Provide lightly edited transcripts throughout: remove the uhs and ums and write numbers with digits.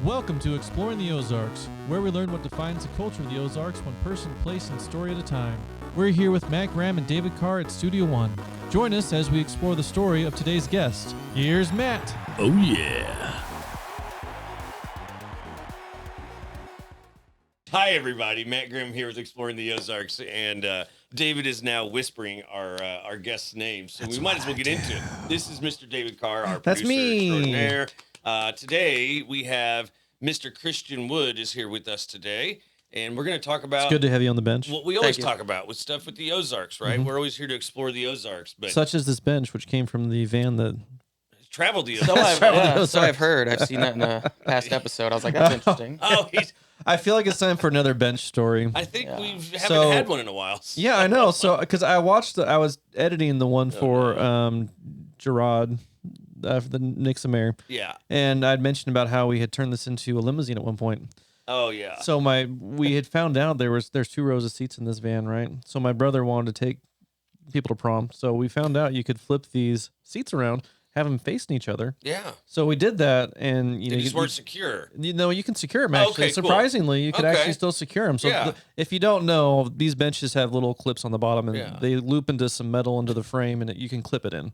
Welcome to Exploring the Ozarks, where we learn what defines the culture of the Ozarks one person, place, and story at a time. We're here with Matt Graham and David Carr at Studio One. Join us as we explore the story of today's guest. Here's Matt. Oh, yeah. Hi, everybody. Matt Graham here with Exploring the Ozarks, and David is now whispering our guest's name, so we might as well get into it. This is Mr. David Carr, our That's producer me. extraordinaire. Today, we have Mr. Christian Wood is here with us today, and we're going to talk about It's good to have you on the bench. what we always talk about with stuff with the Ozarks, right? Mhm. We're always here to explore the Ozarks, but Such as this bench, which came from the van that... travel the So Ozarks. I've heard. I've seen that in a past episode. I was like, that's interesting. Oh, I feel like it's time for another bench story. I think we haven't So- had one in a while. Yeah, I know. So, because I was editing the one for Gerard, the Nixon mayor, Yeah. and I'd mentioned about how we had turned this into a limousine at one point. Oh, yeah. So we had found out there's 2 rows of seats in this van, right? So my brother wanted to take people to prom. So we found out you could flip these seats around, have them facing each other. Yeah. So we did that, and They just weren't secure. you can secure them actually. Okay, cool. Surprisingly, you could Okay. actually still secure them. So Yeah. if you don't know, these benches have little clips on the bottom, and Yeah. they loop into some metal into the frame, and you can clip it in.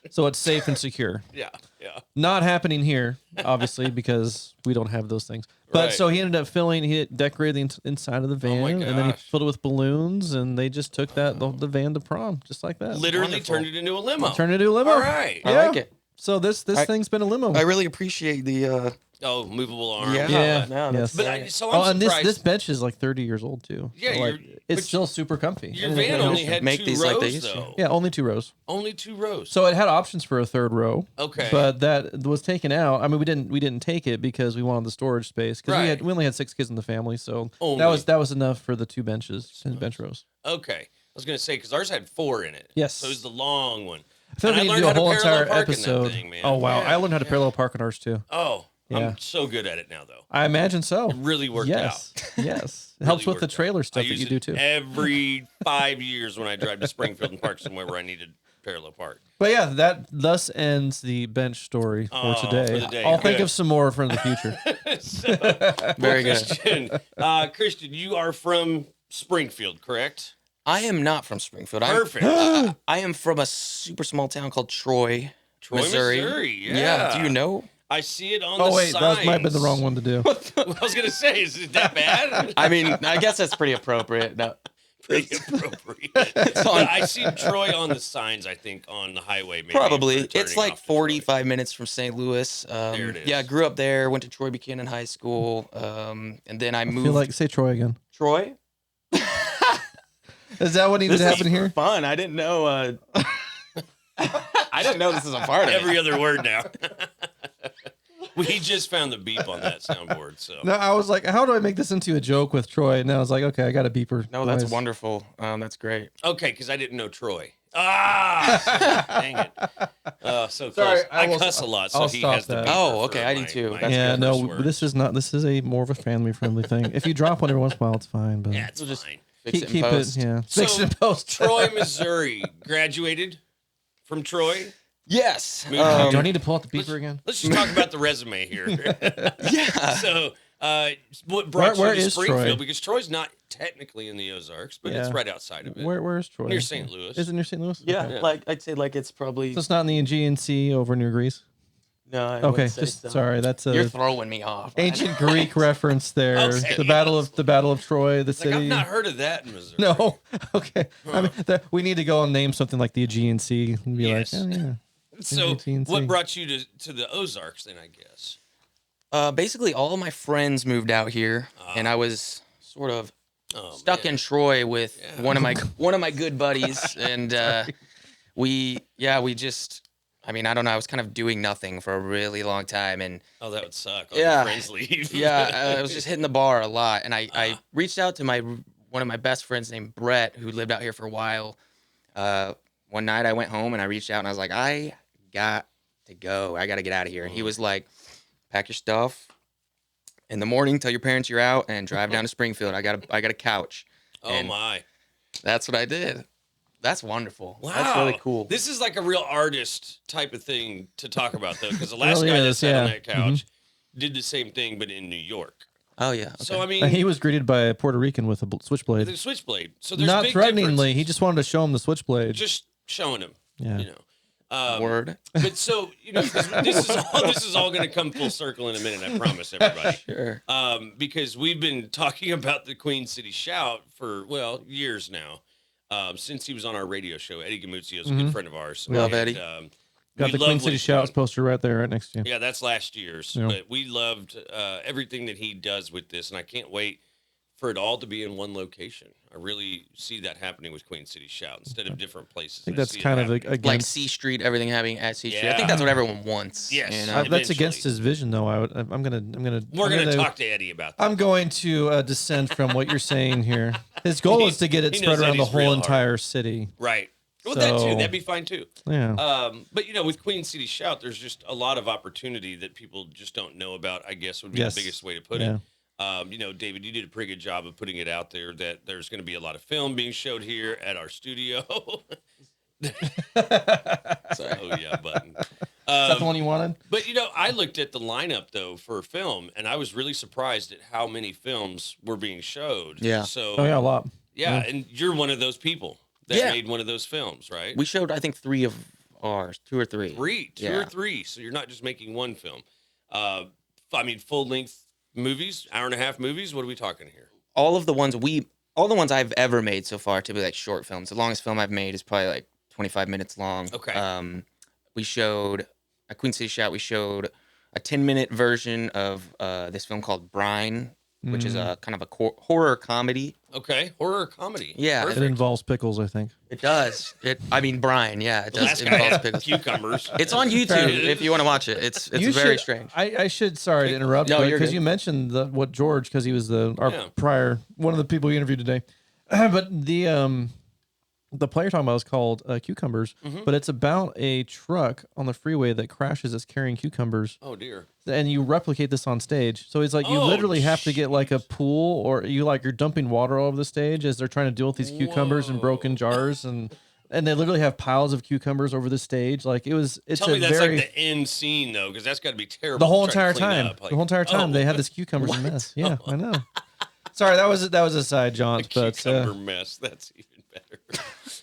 So it's safe and secure. Yeah. Yeah. Not happening here, obviously, because we don't have those things. But Right. so he ended up he had decorated the inside of the van, my and then he gosh. filled it with balloons, and they just took the van to prom, just like that. Literally Wonderful. turned it into a limo. Turned it into a limo. All right. I Yeah. like it. So this thing's been a limo. I really appreciate the. Oh, movable arm. Yeah. No, Yes. But I'm and surprised. this bench is like 30 years old too. Yeah, So, like, but it's still super comfy. Your And van it- only had Make 2 these rows, like they used to. though. yeah, only 2 rows. Only 2 rows. So it had options for a 3rd row. Okay. But that was taken out. I mean, we didn't take it because we wanted the storage space because Right. we only had 6 kids in the family, so Only. that was enough for the 2 benches and bench rows. Okay. I was going to say, because ours had 4 in it. Yes. So it was the long one. I feel like And we I need to learned do a how whole to parallel entire park in that episode. thing, man. Oh wow, Yeah. I learned how to parallel park on ours too. Oh, Yeah. I'm so good at it now, though. I imagine so. It really worked yes. out. Yes, it helps Really with the worked out. trailer I stuff that use you it do too. every 5 years when I drive to Springfield and park somewhere where I needed parallel park. But yeah, that thus ends the bench story for Oh, today. for the day. I'll think Good. of some more for the future. Very good. Christian, you are from Springfield, correct? I am not from Springfield. Perfect. I am from a super small town called Troy, Troy, Missouri. Yeah. Do you know? I see it on the Oh wait, signs. that might have been the wrong one to do. I was gonna say, is it that bad? I mean, I guess that's pretty appropriate. No. Pretty appropriate. on- I see Troy on the signs. I think on the highway. Maybe Probably. for turning It's like off to Troy. 45 minutes from St. Louis. There it is. Yeah, I grew up there, went to Troy Buchanan High School, and then I I moved. feel like say Troy again. Troy? Is that what needed to happen here? Fun. I didn't know. I didn't know this was a part of it. Every other word now. We just found the beep on that soundboard. So No, I was like, how do I make this into a joke with Troy? And I was like, okay, I got a beeper. No, that's noise. wonderful. That's great. okay, because I didn't know Troy. Ah, dang it. So Sorry, close. I cuss a lot, so I'll he stop has the that. beeper Oh, for okay, I do my- too. my That's Yeah, curse no, words. this is a more of a family friendly thing. If you drop one every once in a while, it's fine. But Yeah, it's We'll just- fine. Fix keep it in post. it, yeah. So, Fix it in post. Troy, Missouri, graduated from Troy. Yes. Moved Do I need to pull out the beeper again? Let's just talk about the resume here. Yeah. So, what brought Where you to is Springfield? Troy? Because Troy's not technically in the Ozarks, but it's Yeah. right outside of it. Where's Troy? Near St. Louis. Is it near St. Louis? Yeah, Okay. like I'd say, like it's probably. So it's not in the GNC over near Greece. No, I Okay, wouldn't say just so. sorry. That's You're a throwing me off. ancient Greek reference there. Okay, the battle of Troy, the Like, city. I've not heard of that in Missouri. No. Okay. I mean, we need to go and name something like the GNC and be Yes. like, oh, yeah. So, GNC. what brought you to the Ozarks then, I guess? Basically, all of my friends moved out here, and I was sort of Oh, stuck man. in Troy with Yeah. one of my good buddies, and we just. I mean, I don't know. I was kind of doing nothing for a really long time, and Oh, that would suck. All Yeah. your friends leave. yeah, I was just hitting the bar a lot. And I reached out to one of my best friends named Brett, who lived out here for a while. One night I went home and I reached out and I was like, I got to go. I got to get out of here. And he was like, pack your stuff in the morning, tell your parents you're out, and drive down to Springfield. I got a couch. Oh, And my. That's what I did. That's wonderful. Wow. That's really cool. This is like a real artist type of thing to talk about, though, because the last really guy that is, sat on yeah. that couch, did the same thing, but in New York. Oh yeah. Okay. So I mean, He was greeted by a Puerto Rican with a switchblade. the switchblade. So there's Not big threateningly. differences. He just wanted to show him the switchblade. just showing him. Yeah. You know. Word. But so 'cause this is all going to come full circle in a minute. I promise everybody. Sure. Because we've been talking about the Queen City Shout for years now. Since he was on our radio show, Eddie Gamuzio is a good friend of ours. Love Eddie. Got we the love Queen what City he's Shouts done. poster right there, right next to you. Yeah, that's last year's. Yeah. But we loved everything that he does with this, and I can't wait for it all to be in one location. I really see that happening with Queen City Shout instead of different places. I think that's see it kind of happening. Like against. C Street, everything having at C Street. I Yeah. think that's what everyone wants. Yes. You know? I- That's against eventually. his vision, though. I'm gonna. We're going to talk to Eddie about that. I'm going to dissent from what you're saying here. His goal is to get it He spread knows around the Eddie's whole real hard. entire city. Right. Well, that So- too. That'd be fine too. Yeah. But with Queen City Shout, there's just a lot of opportunity that people just don't know about. I guess would be Yes. the biggest way to put Yeah. it. David, you did a pretty good job of putting it out there that there's going to be a lot of film being showed here at our studio. Sorry. Oh yeah, button. Is that the one you wanted? But I looked at the lineup though for film, and I was really surprised at how many films were being showed. Yeah. So Oh yeah, a lot. yeah, and you're one of those people that Yeah. made one of those films, right? We showed, I think, 3 of ours, 2 or 3. Two or three. So you're not just making one film. Full length movies, hour and a half movies. What are we talking here? All the ones I've ever made so far to be like short films. The longest film I've made is probably like 25 minutes long. Okay. We showed at Queen City Shout. We showed a 10-minute version of this film called Brine, which is a kind of a horror comedy. Okay, horror comedy. Yeah. It Perfect. involves pickles, I think. It does. Brine. Yeah, it The does. last It guy involves had pickles. cucumbers. It's on YouTube if you want to watch it. It's You very should- strange. I should. Sorry to interrupt. No, you're because good. you mentioned what George, because he was our Yeah. prior one of the people you interviewed today. But the play you're talking about is called Cucumbers, but it's about a truck on the freeway that crashes that's carrying cucumbers, Oh dear. and you replicate this on stage. So it's like you Oh, literally have to get like a pool, or you're dumping water all over the stage as they're trying to deal with these cucumbers in broken jars, and they literally have piles of cucumbers over the stage. Like it's Tell me a that's very like the end scene though, because that's got to be terrible. the whole to try entire to clean time. up. Like, The whole entire time oh, they had this cucumbers What? mess. Yeah, I know. Sorry, that was a side jaunt, but cucumber mess. That's even better.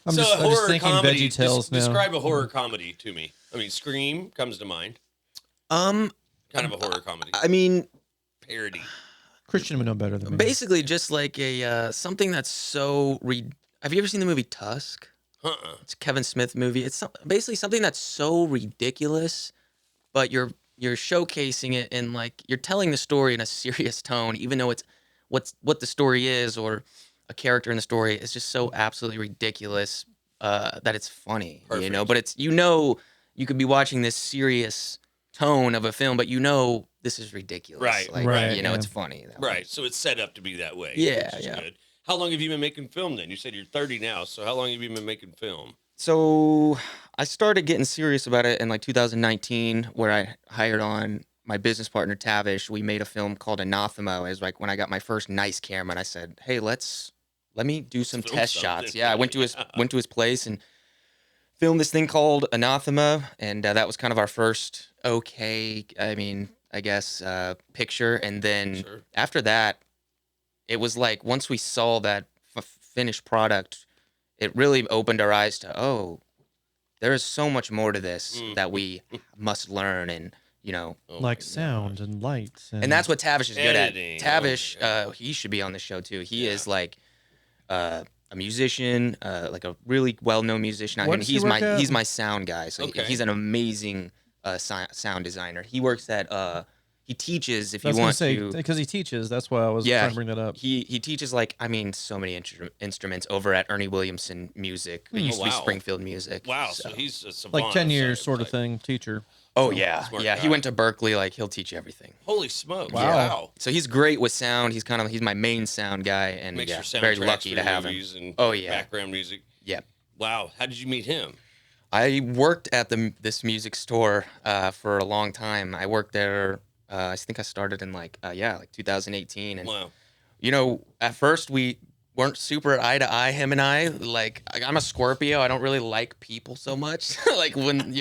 I'm so just a horror thinking comedy. Veggie Tales now. Describe a horror comedy to me. I mean, Scream comes to mind. Kind of a horror comedy. I mean, Parody. Christian would know better than me. basically just like a something that's so Have you ever seen the movie Tusk? It's a Kevin Smith movie. It's basically something that's so ridiculous, but you're showcasing it in like you're telling the story in a serious tone, even though it's what the story is or a character in the story is just so absolutely ridiculous that it's funny. Perfect. But it's you could be watching this serious tone of a film, but this is ridiculous. Right, Like, right, it's yeah. funny. that Right. way. So it's set up to be that way. Yeah, which is yeah. Good. How long have you been making film then? You said you're 30 now. So how long have you been making film? So I started getting serious about it in like 2019, where I hired on my business partner Tavish. We made a film called Anathema. It was like when I got my first nice camera, and I said, "Hey, let me do some film test something." shots." Yeah, I went to his place and filmed this thing called Anathema, and that was kind of our first picture. And then Sure. after that, it was like once we saw that finished product, it really opened our eyes to, there is so much more to this that we must learn, and Oh like my sound and lights, and that's what Tavish is good at. Editing. Tavish, Oh my he should be on the show too. He is like a musician, like a really well-known musician out here. Where And does he work at? he's my sound guy. So Okay. he's an amazing sound designer. He works at he teaches if I was you gonna want say to. because he teaches. That's why I was Yeah, trying to bring that up. He teaches so many instruments over at Ernie Williamson Music. It used to be wow. Springfield Music. Wow. So he's a savant. Like 10 of years some sort of type. thing. Teacher. Oh yeah, Smart yeah. guy. He went to Berkeley. Like he'll teach you everything. Holy smokes. Wow. Wow. So he's great with sound. He's my main sound guy, and Makes yeah, your very soundtracks lucky for to have him. movies and Oh, yeah. background music. Yeah. Wow. How did you meet him? I worked at this music store for a long time. I worked there. I think I started in like 2018, and Wow. at first we weren't super eye to eye. Him and I, like I'm a Scorpio. I don't really like people so much. Like when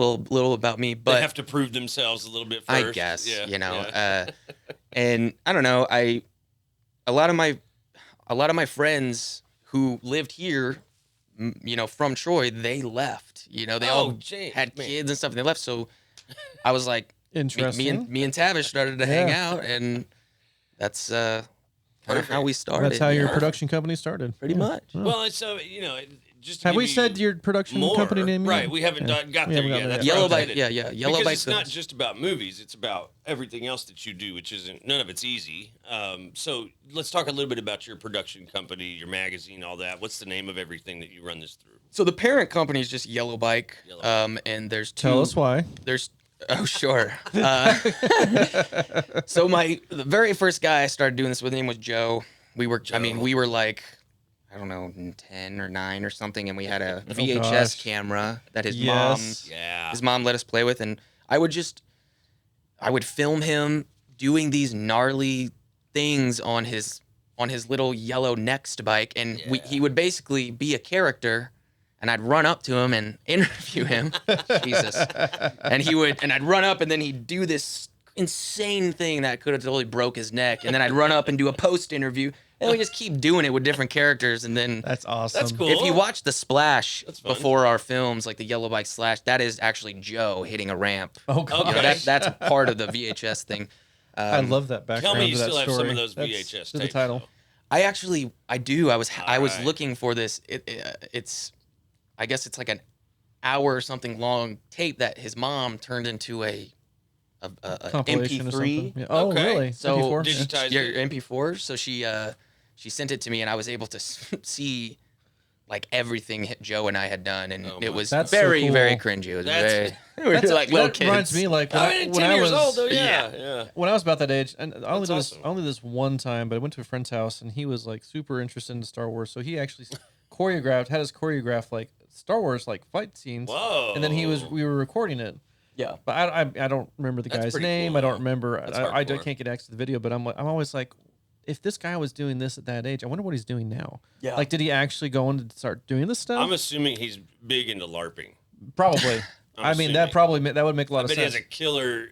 little about me, They but have to prove themselves a little bit first. I guess, Yeah, you know, yeah. and I don't know, a lot of my friends who lived here, you know, from Troy, they left. You know, they all Jay, had man. kids and stuff, and they left. So I was like, Interesting. me and Tavish started to hang out, and that's kind of how we started. That's how you your know? production company started. Pretty Yeah. much. Oh. Well, so just to Have give we you said your production more, company name yet? right? We haven't got We there haven't yet. gotten That's there where I Yellow was Bike, headed. Yellow Because Bike it's not Films. just about movies; it's about everything else that you do, which isn't none of it's easy. So let's talk a little bit about your production company, your magazine, all that. What's the name of everything that you run this through? So the parent company is just Yellow Bike, Yellow Bike. and there's two. Tell us why. There's sure. So the very first guy I started doing this with him was Joe. We were like, I don't know, 10 or 9 or something, and we had a VHS gosh. camera that Yes. his mom let us play with, and I would film him doing these gnarly things on his little yellow Next bike, and he would basically be a character. And I'd run up to him and interview him. Jesus. And I'd run up and then he'd do this insane thing that could have totally broke his neck. And then I'd run up and do a post interview. And we just keep doing it with different characters. And then That's awesome. That's cool. if you watch the splash That's fun. before our films, like the Yellow Bike Slash, that is actually Joe hitting a ramp. Oh god. You know, Okay. that's part of the VHS thing. I love that background. Tell me you to that still have some story. of those That's VHS the tapes. title. though. I do. I was Alright. looking for this. It's I guess it's like an hour or something long tape that his mom turned into a Compilation or MP3. something. Yeah. Oh, Okay. really? So MP4? Digi- Digitized yeah, it? MP4. So she sent it to me, and I was able to see like everything Joe and I had done, and Oh it my was That's so very cool. very cringy. It was That's- very we were like little that kids. reminds me like I mean, when 10 I years was old, though. Yeah. when I was about that age, and I only did That's this awesome. I only did this one time, but I went to a friend's house and he was like super interested in Star Wars, so he actually had us choreograph like Star Wars like fight scenes, Whoa. and then we were recording it. Yeah. But I don't remember the That's guy's pretty name. cool, I don't though. remember. That's I hardcore. can't get access to the video, but I'm always like, if this guy was doing this at that age, I wonder what he's doing now. Yeah. Like, did he actually go on to start doing this stuff? I'm assuming he's big into LARPing. Probably. I'm I mean, assuming. that would make a lot I of bet he sense. has a killer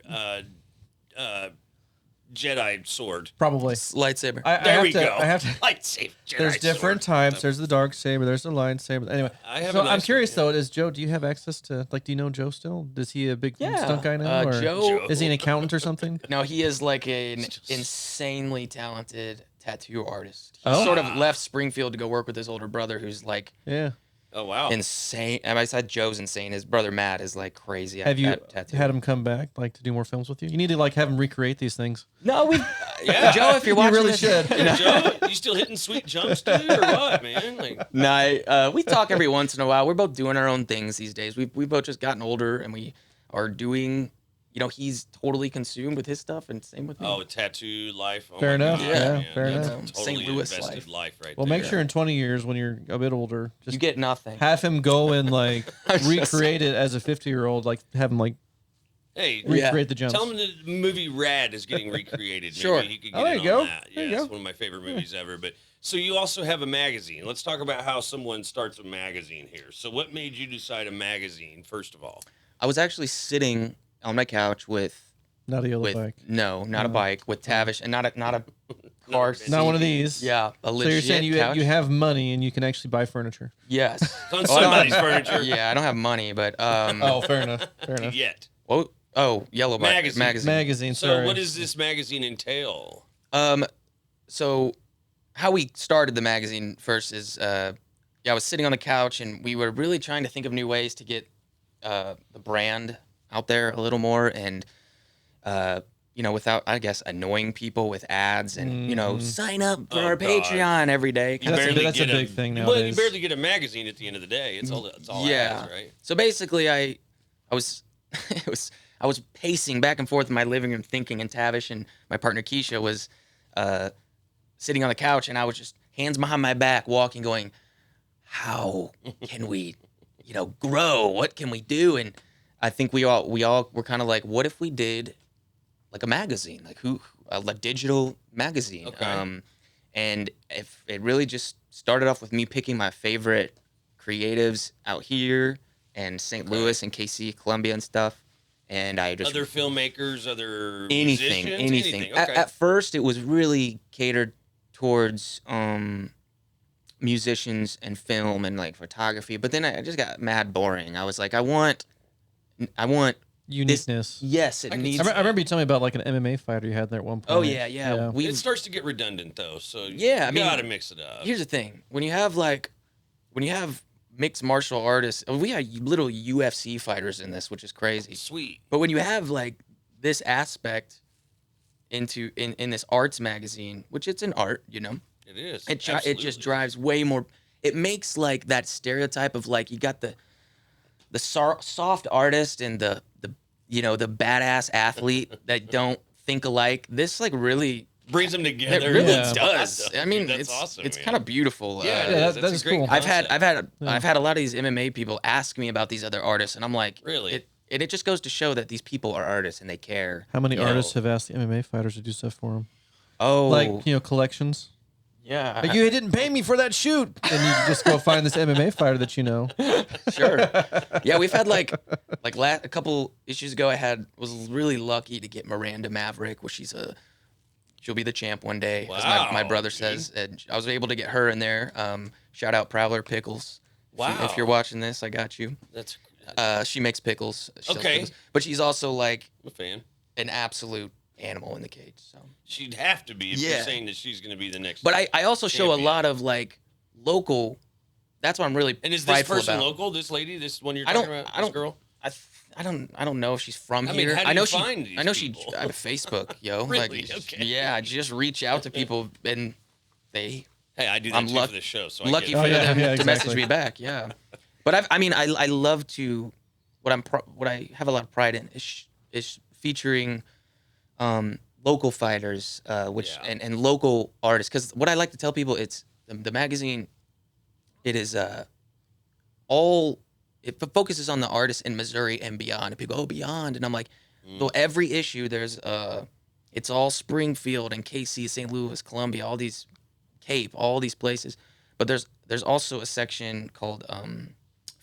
Jedi sword. Probably. Lightsaber. There we go. I have to. Lightsaber Jedi There's different sword. types. There's the dark saber. There's the lightsaber. Anyway, I have so a nice I'm curious one, though. Is Joe? Do you have access to like? Do you know Joe still? Is he a big Yeah. stunt guy now? Or Joe. is he an accountant or something? No, he is like an insanely talented tattoo artist. He Oh. sort of left Springfield to go work with his older brother, who's like Yeah. Oh wow. insane. I said Joe's insane. His brother Matt is like crazy. Have you at tattooing. had him come back like to do more films with you? You need to like have him recreate these things. No, we. Yeah. Joe, if you're You watching, really this, should. Hey, Joe, you still hitting sweet jumps, dude, or what, man? Like, No, we talk every once in a while. We're both doing our own things these days. We both just gotten older, and we are doing. You know, he's totally consumed with his stuff, and same with me. oh, tattoo life. Oh Fair my enough. God, Yeah, man. fair That's enough. a Totally St. Louis invested life right Well, there. make sure in 20 years when you're a bit older, just you get nothing. have him go and like I'm just recreate it as a 50-year-old. Like have him like Hey, Yeah. recreate the jumps. tell him the movie Rad is getting recreated. Sure. Maybe he could Oh, get there in you on go. that. There Yeah, you it's go. one of my favorite movies ever. But so you also have a magazine. Let's talk about how someone starts a magazine here. So what made you decide a magazine first of all? I was actually sitting on my couch with Not a yellow bike. no, not a No. bike, with Tavish, and not a car seat. Not one of these. Yeah, a So legit you're saying couch. you have money and you can actually buy furniture? Yes. It's on Oh, I don't somebody's have- furniture. Yeah, I don't have money, but Oh, fair enough. Fair enough. Yet. Yellow Bike Magazine. Magazine. So Sorry. what does this magazine entail? So how we started the magazine first is I was sitting on the couch and we were really trying to think of new ways to get the brand out there a little more, and without, I guess, annoying people with ads and sign up for Oh, our God. Patreon every day. You That's a- barely that's a get big thing Well, nowadays. you barely get a magazine at the end of the day. It's all Yeah. ads, right? So basically, I was I was pacing back and forth in my living room thinking, and Tavish and my partner Keisha was sitting on the couch, and I was just hands behind my back, walking, going, "How can we, grow? What can we do?" And I think we all were kind of like, "What if we did like a magazine, like a digital magazine?" Okay. And if it really just started off with me picking my favorite creatives out here and St. Okay. Louis and KC, Columbia and stuff. And I just Other filmmakers, other anything. musicians, anything. Okay. At first, it was really catered towards musicians and film and like photography, but then I just got mad boring. I was like, I want Uniqueness. yes, it I can needs. I remember you telling me about like an MMA fighter you had there at one point. Oh yeah. It starts to get redundant though, so Yeah, I you mean, gotta mix it up. Here's the thing: when you have mixed martial artists, we have little UFC fighters in this, which is crazy. Sweet. But when you have like this aspect in this arts magazine, which it's an art, you know, It is. it just Absolutely. drives way more. It makes like that stereotype of like you got the soft artist and the badass athlete that don't think alike. This like really brings them together. it really Yeah. does. I mean, That's it's awesome. it's man. kind of beautiful. Yeah, it Yeah, is. that That's is a great cool. concept. I've had a lot of these MMA people ask me about these other artists, and I'm like, Really? It just goes to show that these people are artists and they care. How many you know? artists have asked the MMA fighters to do stuff for them? Oh, Like, collections. yeah, Like, you didn't pay me for that shoot. And you just go find this MMA fighter that you know. sure. Yeah, we've had like a couple issues ago. Was really lucky to get Miranda Maverick, where she'll be the champ one day, as my Wow, brother dude. says. And I was able to get her in there. Shout out Prowler Pickles. Wow. If you're watching this, I got you. That's She makes pickles. She sells Okay. pickles. But she's also like I'm a fan. an absolute animal in the cage. So, She'd have to be if Yeah. you're saying that she's going to be the next. but I also show a champion. lot of like local. That's what I'm really And is this prideful person about. local? This lady? This one you're I talking don't- about? I This don't- girl? I don't know if she's from I mean, here. how do I know you she. find these I know people? she. I have Facebook, yo. Really? Like, Okay. yeah, I just reach out to people and they. Hey, I do that I'm too luck- for the show. So lucky I for get it. yeah, them yeah, to message exactly. me back. Yeah, but I love to. What I have a lot of pride in is featuring local fighters, which Yeah. and local artists. Because what I like to tell people, it's the magazine. It is all. It focuses on the artists in Missouri and beyond. And people go, beyond, and I'm like, so every issue there's it's all Springfield and KC, St. Louis, Columbia, all these Cape, all these places. But there's also a section called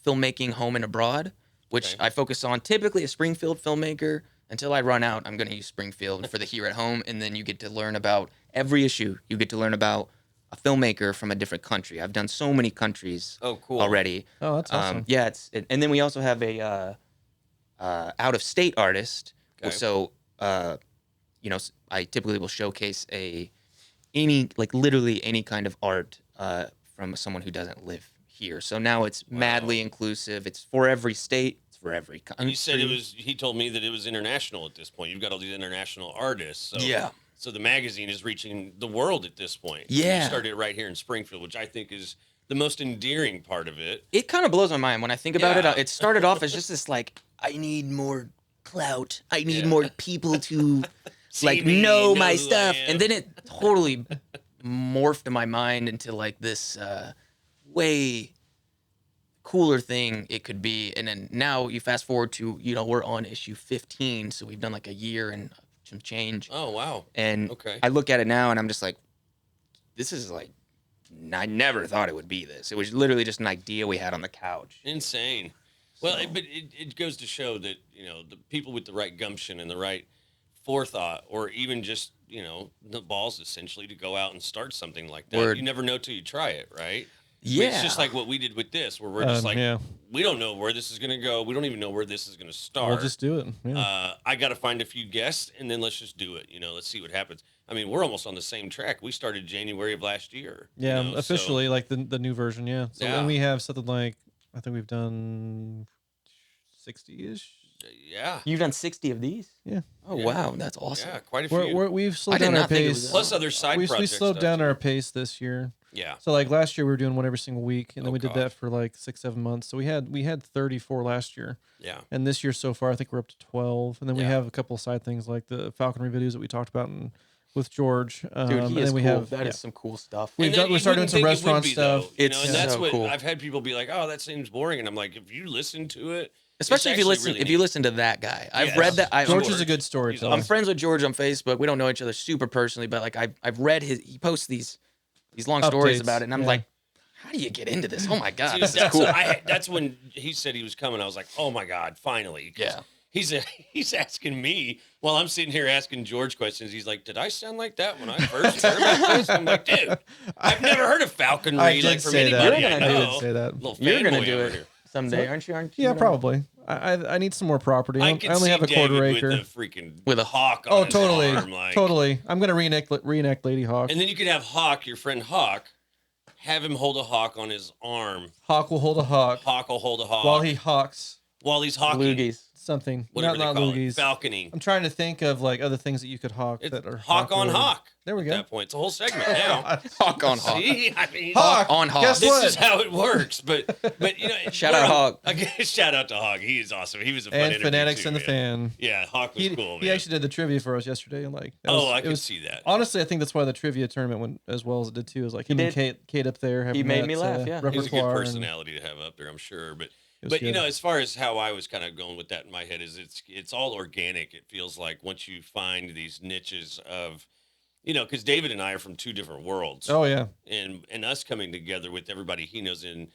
filmmaking home and abroad, which Okay. I focus on typically a Springfield filmmaker. Until I run out, I'm going to use Springfield for the here at home, and then you get to learn about every issue. You get to learn about a filmmaker from a different country. I've done so many countries Oh, cool. already. Oh, that's awesome. Yeah, and then we also have a out of state artist. Okay. So I typically will showcase literally any kind of art from someone who doesn't live here. So now it's madly inclusive. It's for every state. It's for every country. And you said it was. He told me that it was international at this point. You've got all these international artists. So, Yeah. So the magazine is reaching the world at this point. Yeah. You started it right here in Springfield, which I think is the most endearing part of it. It kind of blows my mind when I think about Yeah. it. It started off as just this like, I need more clout. I need Yeah. more people to See like me, know my who I stuff. am. And then it totally morphed in my mind into like this way cooler thing it could be. And then now you fast forward to, we're on issue 15. So we've done like a year and some change. Oh wow. And Okay. I look at it now and I'm just like, this is like, I never thought it would be this. It was literally just an idea we had on the couch. Insane. Well, but it goes to show that, the people with the right gumption and the right forethought, or even just, the balls essentially to go out and start something like that. Word. You never know till you try it, right? I Yeah. mean, it's just like what we did with this, where we're just like, yeah. we don't know where this is going to go. We don't even know where this is going to start. We'll just do it. Yeah. I got to find a few guests, and then let's just do it. Let's see what happens. I mean, we're almost on the same track. We started January of last year. Yeah, so- officially, like the new version. Yeah. So Yeah. and we have something like I think we've done 60-ish. yeah. You've done 60 of these? Yeah. Oh, wow. That's awesome. Yeah, quite a few. We've slowed I did down our not think it pace. was Plus other side we projects. slowed stuff, down too. our pace this year. Yeah. So like last year we were doing one every single week, and then Oh, we did God. that for like 6-7 months. So we had 34 last year, Yeah. and this year so far I think we're up to 12. And then we Yeah. have a couple of side things like the falconry videos that we talked about with George. Dude, and he then is we cool. have That is yeah. some cool stuff. We've And done- then we're you starting wouldn't some think it would restaurant be, stuff. though, It's and that's so what cool. I've had people be like, "Oh, that seems boring," and I'm like, "If you listen to it, Especially it's if you actually listen really if you neat. listen to that guy. I've Yes. read that. George George. is a good He's storyteller. I'm friends with George on Facebook. We don't know each other super personally, but like I've read he posts these long stories Updates, about it, and I'm yeah. like, how do you get into this? Oh my God, Dude, this is cool. that's when he said he was coming. I was like, oh my God, finally. 'Cause Yeah. He's asking me while I'm sitting here asking George questions. He's like, did I sound like that when I first heard about this? I'm like, dude, I've never heard of falconry I did like from say that. anybody You're I gonna do know. it. Say that. Little You're gonna fanboy do over it here. someday, aren't you? Yeah, probably. I need some more property. I could only see have a quarter David acre. with a freaking With a hawk on Oh, his totally, arm, like. totally. I'm gonna reenact Lady Hawk. And then you could have Hawk, your friend Hawk, have him hold a hawk on his arm. Hawk will hold a hawk Hawk will hold a hawk while he hawks while he's hawking. Loogies. something. Whatever not they call loogies. it. Falconing. I'm trying to think of like other things that you could hawk It's that are hawk on related. hawk. There we At go. that point, it's a whole segment now. Hawk on Hawk. See, I mean, Hawk on Hawk. Guess this what? is how it works. But you know, Shout out Hawk. Shout out to Hawk. He is awesome. He was a fun And interview Fanatics too, and the man. Fan. Yeah, Hawk was He, cool. he Man. actually did the trivia for us yesterday, and like, that I it could was- see that. Honestly, I think that's why the trivia tournament went as well as it did too. Is like him and Kate up there. He having made that, me laugh, yeah. He's a good repertoire and- personality to have up there, I'm sure. But It was you good. know, as far as how I was kind of going with that in my head is it's all organic. It feels like once you find these niches of, you know, because David and I are from two different worlds, Oh yeah, and us coming together with everybody he knows in,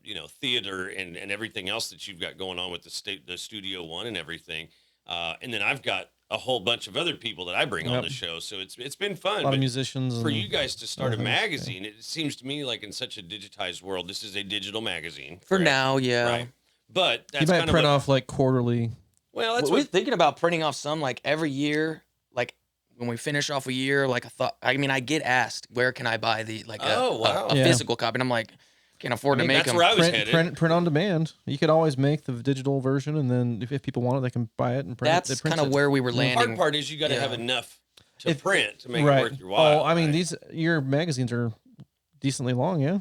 you know, theater and everything else that you've got going on with the Studio One and everything, and then I've got a whole bunch of other people that I bring on Yep. the show, so it's been fun. a lot but of musicians. for and you guys to start a other things, yeah. magazine, it seems to me like in such a digitized world, this is a digital magazine For correct? now, yeah. Right. But that's You might kind print of off like quarterly. well, that's We're what thinking about printing off some like every year. Like when we finish off a year, like I mean, I get asked where can I buy the like Oh, wow. a Yeah. physical copy, and I'm like, can't afford I mean, to make that's them. where I was Print, headed. print on demand. You could always make the digital version, and then if people want it, they can buy it and print it. That's They print kind of it. where we were The landing. hard part is you got to Yeah. have enough to If- print to make right. it worth your while. Oh, I mean, right? your magazines are decently long, yeah.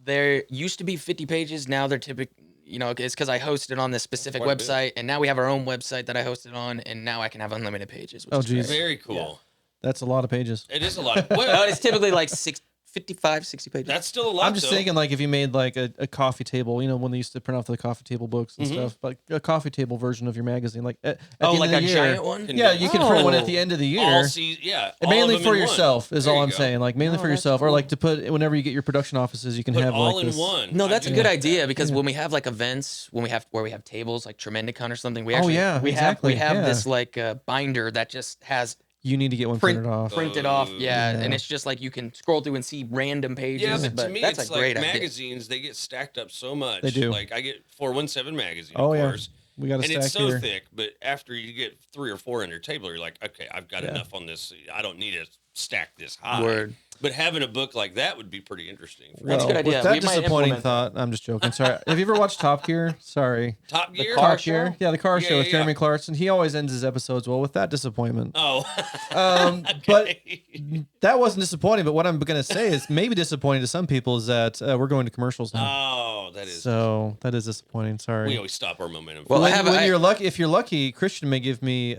There used to be 50 pages. Now they're typically, you know, it's because I hosted on this specific Quite a bit. website, and now we have our own website that I hosted on, and now I can have unlimited pages. Which Oh, is geez. great. very cool. That's a lot of pages. It is a lot. Well, Well, it's typically like 55, 60 pages. that's still a lot. I'm just though. thinking, like, if you made like a coffee table, you know, when they used to print off the coffee table books and Mhm. stuff, like a coffee table version of your magazine, like at oh, the like end a of the year. giant one? Can Yeah, do- you can print one Oh. at the end of the year. all season, yeah, And all mainly of them for in one. yourself is There all you I'm go. saying. Like mainly Oh, for that's yourself, or cool. like to put whenever you get your production offices, you can Put have all like in this. one. No, I that's a do good like that. idea because Yeah. when we have like events, when we have tables like Tremendicon or something, we Oh, actually yeah, we exactly, have yeah. this like binder that just has You need to get one printed off. printed off, yeah, Yeah. and it's just like you can scroll through and see random pages. Yeah, but to me, that's it's a great like idea. magazines. They get stacked up so much. They do. Like I get 417 magazine, Oh, of yeah. course, We got to and stack it's so here. thick. But after you get 3 or 4 on your table, you're like, okay, I've got Yeah. enough on this. I don't need to stack this high. Word. But having a book like that would be pretty interesting. For That's a good idea. With that We might disappointing implement thought, I'm just joking. Sorry. Have you ever watched Top Gear? Sorry. Top The Gear. car Top Gear. show? Yeah, the car Yeah, show with yeah, Jeremy yeah. Clarkson. He always ends his episodes well with that disappointment. Oh, But okay. that wasn't disappointing. But what I'm going to say is maybe disappointing to some people is that we're going to commercials now. Oh, that is. So that is disappointing. Sorry. We always stop our momentum. Well, when, I have- when I- you're lucky, if you're lucky, Christian may give me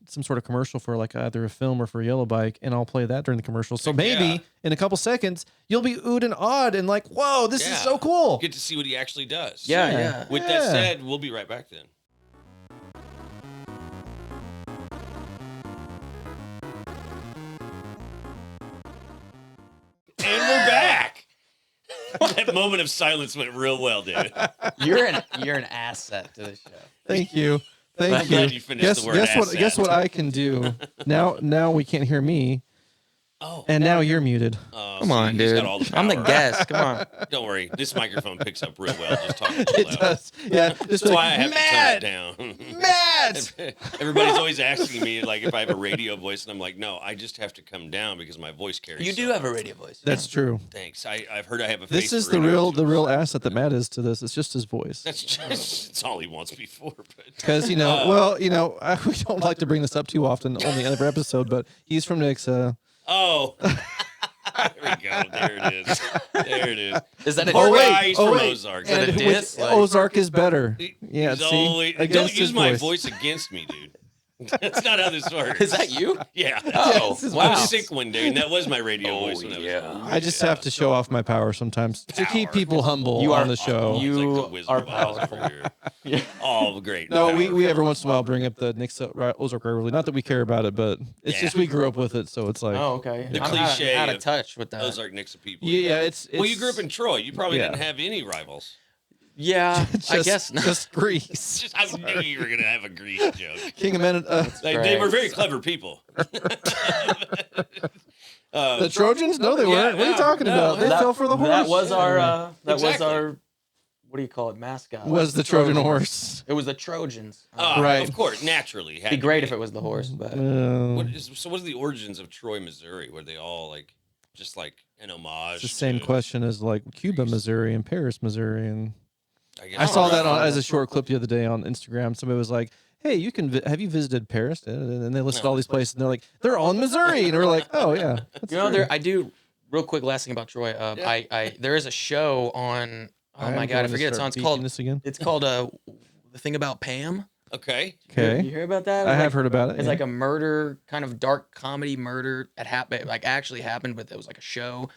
some sort of commercial for like either a film or for a yellow bike, and I'll play that during the commercial. So Heck maybe yeah. in a couple seconds you'll be oohed and awed and like, whoa, this is Yeah. so cool. Get to see what he actually does. Yeah, Yeah. yeah. With that said, we'll be right back then. And we're back. That moment of silence went real well, dude. You're an asset to the show. Thank you. I'm Thank glad you. you finished the word asset. Guess what I can do now we can't hear me, Oh, and now you're muted. Come on, he's dude. got all the I'm the power. guest. Come on. Don't worry, this microphone picks up real well. Just talking too It loud. does. Yeah. Just That's like, why I have Matt, to tone it down. Matt. Everybody's always asking me like if I have a radio voice, and I'm like, no, I just have to come down because my voice carries. You so do have a much. radio voice. That's true. Thanks. I've heard I have a. This face is for the radio, too. real asset that Matt is to this. It's just his voice. That's just it's all he wants me for. But Because we don't like to bring this up too often on the end of our episode, but he's from Nixa. oh, there we go. There it is. There it is. Is that a Poor wait, guy, he's oh, from wait. Ozark. Is that a And diss? with Like- Ozark is better. He- Yeah, he's see, always- against don't his use my voice. voice against me, dude. That's not how this works. Is that you? Yeah. Oh, This is I wow. was sick one day, and that was my radio voice when I was yeah. I just have to show off my power sometimes to keep Power. people humble You on are- the show. you- He's like the Wizard are of Oz over powerful. here. Yeah. Oh, great. No, we Powerful. every once in a while bring up the Nick Ozark rivalry. Not that we care about it, but it's Yeah. just we grew up with it, so it's like, Oh, okay. The I'm cliche out of of touch with that. Ozark Nixa people. yeah, it's Well, you grew up in Troy. You probably Yeah. didn't have any rivals. Yeah, just, I guess not. just Grease. Just, I knew you were gonna have a Grease joke. King of Men. They were Right. very clever people. The Trojans? No, they Yeah, weren't. What are you no, talking no, about? They that- fell for the horse. That was our. That was Exactly. our. What do you call it? Mascot. was the Trojan horse. It was the Trojans. Right. Of course, naturally. It'd be great if it was the horse, but So what's the origins of Troy, Missouri? Were they all like, just like an homage? It's the same to- question as like Cuba, Missouri, and Paris, Missouri, and guess I saw so. that as a short clip the other day on Instagram. Somebody was like, "Hey, you can have you visited Paris?" And they listed all these places, and they're like, "They're all in Missouri," and we're like, "Oh yeah." that's you know, true. there. I do. Real quick, last thing about Troy. Yeah. I there is a show on. Oh I'm my god, I going to forget it's start on. It's beating called. this again. It's called the thing about Pam. Okay. You Okay, hear about that? I Like, have heard about it. It's yeah. like a murder, kind of dark comedy murder that happened, like actually happened, but it was like a show.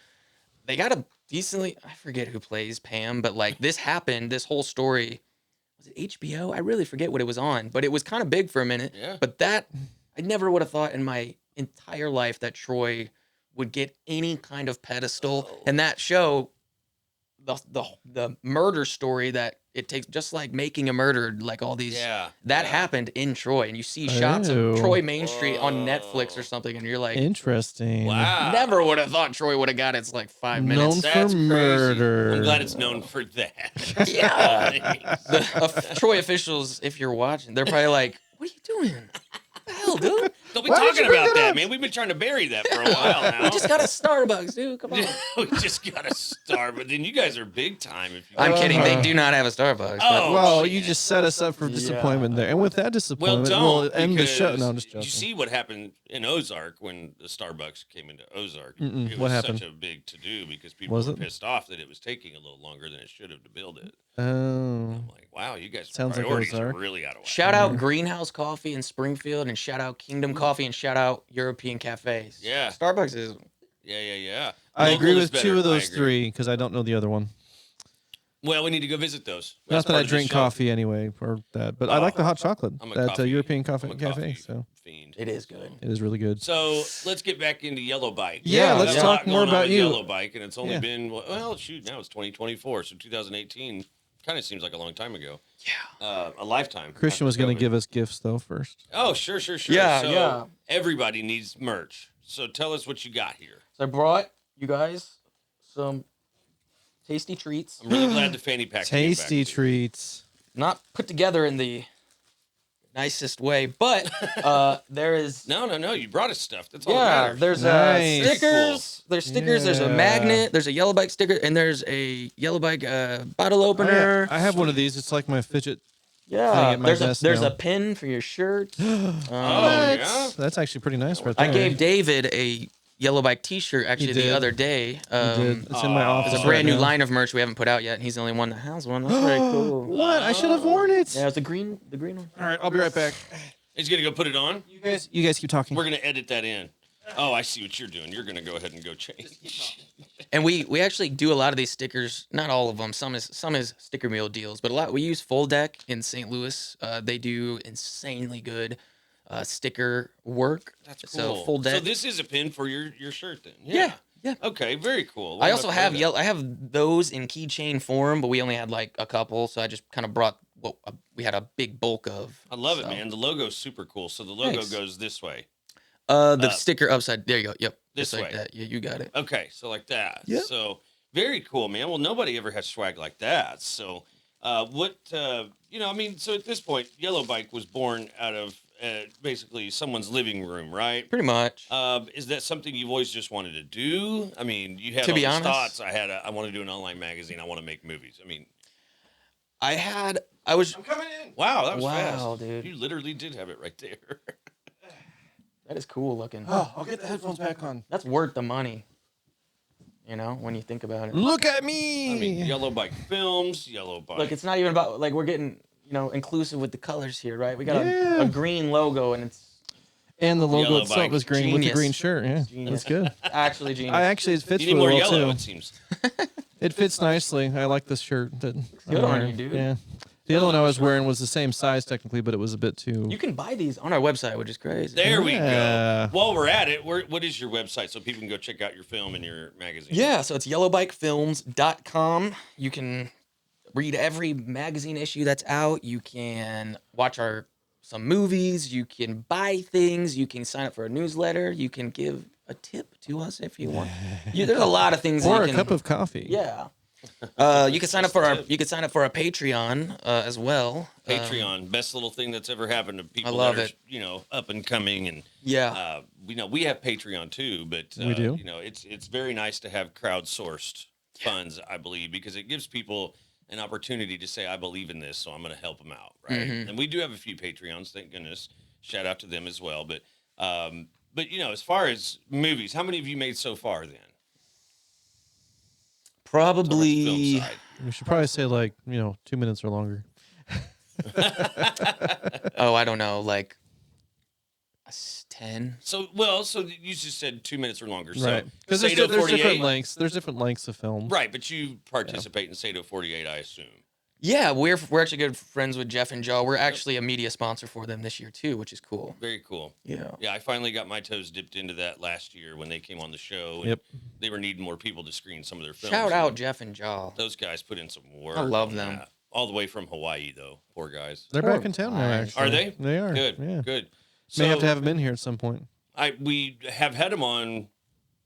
They got a decently, I forget who plays Pam, but like this happened, this whole story, was it HBO? I really forget what it was on, but it was kind of big for a minute. Yeah. But that, I never would have thought in my entire life that Troy would get any kind of pedestal. And that show, the murder story that it takes, just like Making a Murder, like all these Yeah. that yeah. happened in Troy, and you see shots Oh. of Troy Main Street on Netflix Whoa. or something, and you're like, Interesting. Wow. never would have thought Troy would have got its like 5 minutes. Known That's for crazy. murder. I'm glad it's known for that. Yeah. Troy officials, if you're watching, they're probably like, "What are you doing? What the hell, dude? Don't be Why did talking you bring about that that, up? man. We've been trying to bury that for a while now. We just got a Starbucks, dude. Come on." We just got a star, but then you guys are big time. If you I'm kidding. They Uh-huh. do not have a Starbucks. Oh, Well, shit. you just set us up for disappointment there, and with that Well, disappointment, don't. we'll end the show. because No, I'm just Did joking. you see what happened in Ozark when the Starbucks came into Ozark? Mm-mm. It What was happened? such a big to do because people Was were it? pissed off that it was taking a little longer than it should have to build it. Oh, I'm like, wow, you guys' Sounds like priorities are Ozark. really out of whack. Shout out Greenhouse Coffee in Springfield, and shout out Kingdom Coffee, and shout out European Cafes. Yeah. Starbucks is. Yeah. I agree Local is with better. two of I those agree. three because I don't know the other one. Well, we need to go visit those. Not That's that I part of the drink show. coffee anyway, or that, but I like the hot chocolate I'm a at coffee- European Coffee I'm a Cafe. So fiend. It is good. it is really good. So let's get back into Yellow Bike. Yeah, let's There's a lot talk more going on about with you. Yellow Bike, and it's only Yeah. been now it's 2024, so 2018 kind of seems like a long time ago. Yeah, a lifetime. Christian after was going COVID. to give us gifts though first. Oh, sure. Yeah, so yeah. Everybody needs merch. So tell us what you got here. So I brought you guys some tasty treats. I'm really glad the fanny pack. came back. Tasty treats. Not put together in the nicest way, but there is. No. You brought us stuff. That's all that Yeah, matters. there's Nice. stickers. There's stickers. There's a Yeah. magnet. There's a Yellow Bike sticker, and there's a Yellow Bike bottle opener. I have one of these. It's like my fidget. Yeah, Thing at my there's desk there's now. a pin for your shirt. Oh, What? yeah? That's actually pretty nice right there. I gave David a Yellow Bike T-shirt actually the did. other day. You did. It's in my Oh. office. It's a right brand new now. line of merch we haven't put out yet, and he's the only one that has one. That's very cool. What? I should have worn it. Yeah, it's the green one. All right, I'll be right back. He's gonna go put it on. You guys keep talking. We're gonna edit that in. Oh, I see what you're doing. You're gonna go ahead and go change. And we actually do a lot of these stickers. Not all of them. Some is sticker meal deals, but a lot we use Full Deck in St. Louis. They do insanely good sticker work. That's cool. So Full Deck. So this is a pin for your shirt then. Yeah. Okay, very cool. I also have I have those in keychain form, but we only had like a couple, so I just kind of brought what we had a big bulk of. I love it, so. man. The logo's super cool. So the logo Thanks. goes this way. The sticker upside. There you go. Yep. This Just like way. that. Yeah, you got it. Okay, so like that. Yep. So very cool, man. Well, nobody ever has swag like that. So so at this point, Yellow Bike was born out of basically someone's living room, right? Pretty much. Is that something you've always just wanted to do? I mean, you had To all be these honest- thoughts. I want to do an online magazine. I want to make movies. I mean, I was. I'm coming in. Wow, that was Wow, fast. dude. You literally did have it right there. That is cool looking. Oh, I'll get the headphones back on. That's worth the money. You know, when you think about it. Look at me. I mean, Yellow Bike Films, Yellow Bike. Look, it's not even about like we're getting. inclusive with the colors here, right? We got Yeah. a green logo, and it's And the logo Yellow itself bike. is green with the Genius. green shirt. Yeah, Genius. that's good. actually genius. Actually, it fits You need really more well yellow, too. it seems. It fits nicely. I like this shirt. That Good I'm on wearing. you, dude. Yeah. The other one I was wearing was the same size technically, but it was a bit too. You can buy these on our website, which is crazy. There we Yeah. go. While we're at it, what is your website so people can go check out your film and your magazine? Yeah, so it's yellowbikefilms.com. You can read every magazine issue that's out. You can watch some movies. You can buy things. You can sign up for a newsletter. You can give a tip to us if you want. There's a lot of things. Or you a can, cup of coffee. Yeah. You can sign up for our Patreon as well. Patreon, best little thing that's ever happened to people I love that are, it. up and coming, and Yeah. we have Patreon too, but We do? it's very nice to have crowdsourced funds, I believe, because it gives people an opportunity to say, I believe in this, so I'm going to help them out, right? Mm-hmm. And we do have a few Patreons, thank goodness. Shout out to them as well. But as far as movies, how many have you made so far then? Probably. Film side. We should probably say 2 minutes or longer. Oh, I don't know, like 10. So you just said 2 minutes or longer. Right. So Because there's, Sado there's 48, different lengths. There's different lengths of films. right? But you participate in Sado 48, I assume. Yeah, we're actually good friends with Jeff and Joe. We're actually a media sponsor for them this year too, which is cool. Very cool. Yeah. Yeah, I finally got my toes dipped into that last year when they came on the show. And Yep. They were needing more people to screen some of their films. Shout out and Jeff and Joe. Those guys put in some work. I love on them. that. All the way from Hawaii, though. Poor guys. They're back in town now, Nice. actually. Are they? They are. Good. Yeah. Good. May have So, to have them in here at some point. we have had them on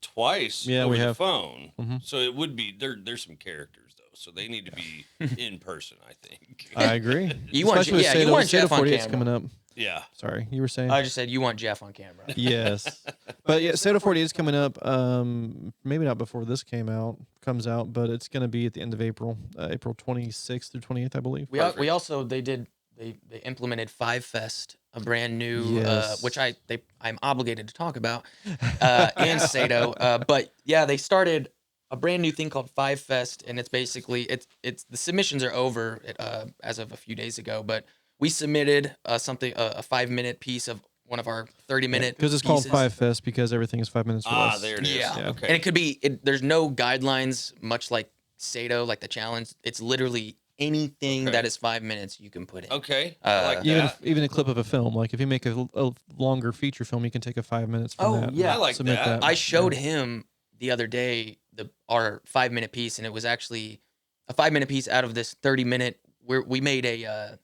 twice Yeah, over we the have. phone. Mhm. So it would be there's some characters though, so they need to be in person, I think. I agree. You want- Especially with yeah, you Sado- want Sado Jeff on 48's camera. coming up. Yeah. Sorry, you were saying? I just said you want Jeff on camera. Yes. But yeah, Sado 48 is coming up. Maybe not before this comes out, but it's going to be at the end of April, April 26th through 28th, I believe. We also they implemented Five Fest, a brand new Yes. which I'm obligated to talk about, and Sado. But yeah, they started a brand new thing called Five Fest, and it's basically it's the submissions are over as of a few days ago, but we submitted a 5-minute piece of one of our 30-minute Because it's called Five Fest because everything is 5 minutes or less. There it is. Yeah. Okay. And it could be there's no guidelines, much like Sado, like the challenge. It's literally anything Okay. that is 5 minutes you can put in. Okay. I like Even that. even a clip of a film, like if you make a longer feature film, you can take a 5 minutes from Oh, that. yeah. I like submit that. I showed him the other day our 5-minute piece, and it was actually a 5-minute piece out of this 30-minute. Where we made a,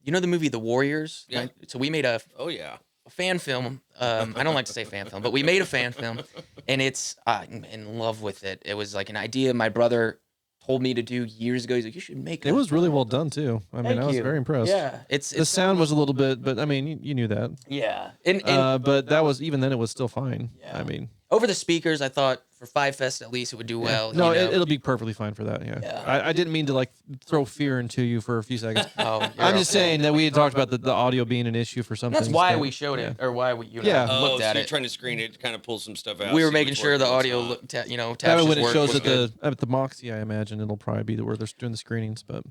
the movie The Warriors. Yeah. Right? So we made a Oh yeah. fan film. I don't like to say fan film, but we made a fan film, and I'm in love with it. It was like an idea my brother told me to do years ago. He's like, you should make It was really well done too. I mean, Thank I was you. very impressed. Yeah, it's The sound was a little bit, but I mean, you knew that. yeah, and But that was even then it was still fine. Yeah. I mean, over the speakers, I thought for Five Fest at least it would do well. no, you know? it'll be perfectly fine for that. Yeah. Yeah. I didn't mean to like throw fear into you for a few seconds. Oh, I'm you're just okay. saying that we had talked about the audio being an issue for some That's things, why but- we showed it, yeah. or why we Yeah. looked so at you're it. trying to screen it, kind of pull some stuff out. We were see making what's sure the working, what's audio, not. looked at, That way Tash's when it work shows was at good. the Moxie, I imagine it'll probably be where they're doing the screenings. But